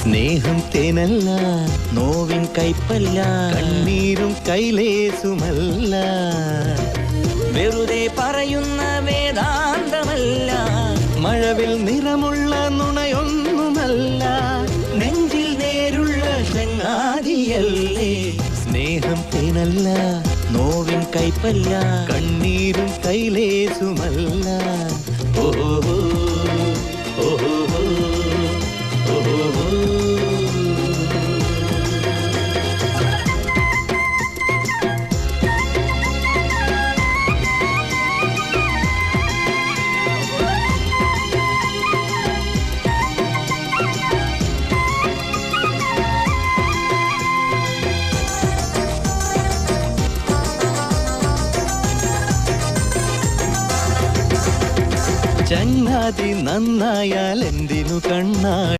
സ്നേഹം തേനല്ല, നോവിൻ കൈപ്പല്ല, കണ്ണീരും കൈലേസുമല്ല, വെറുതെ പറയുന്ന വേദാന്തമല്ല, മഴവിൽ നിറമുള്ള നുണയൊന്നുമല്ല, നെഞ്ചിൽ നേരുള്ള ചങ്ങാതിയല്ലേ. സ്നേഹം തേനല്ല, നോവിൻ കൈപ്പല്ല, കണ്ണീരും കൈലേസുമല്ല. ഓഹോ ഓഹോ ഓഹോ. ചങ്ങാതി നന്നായാൽ എന്തിനു കണ്ണാ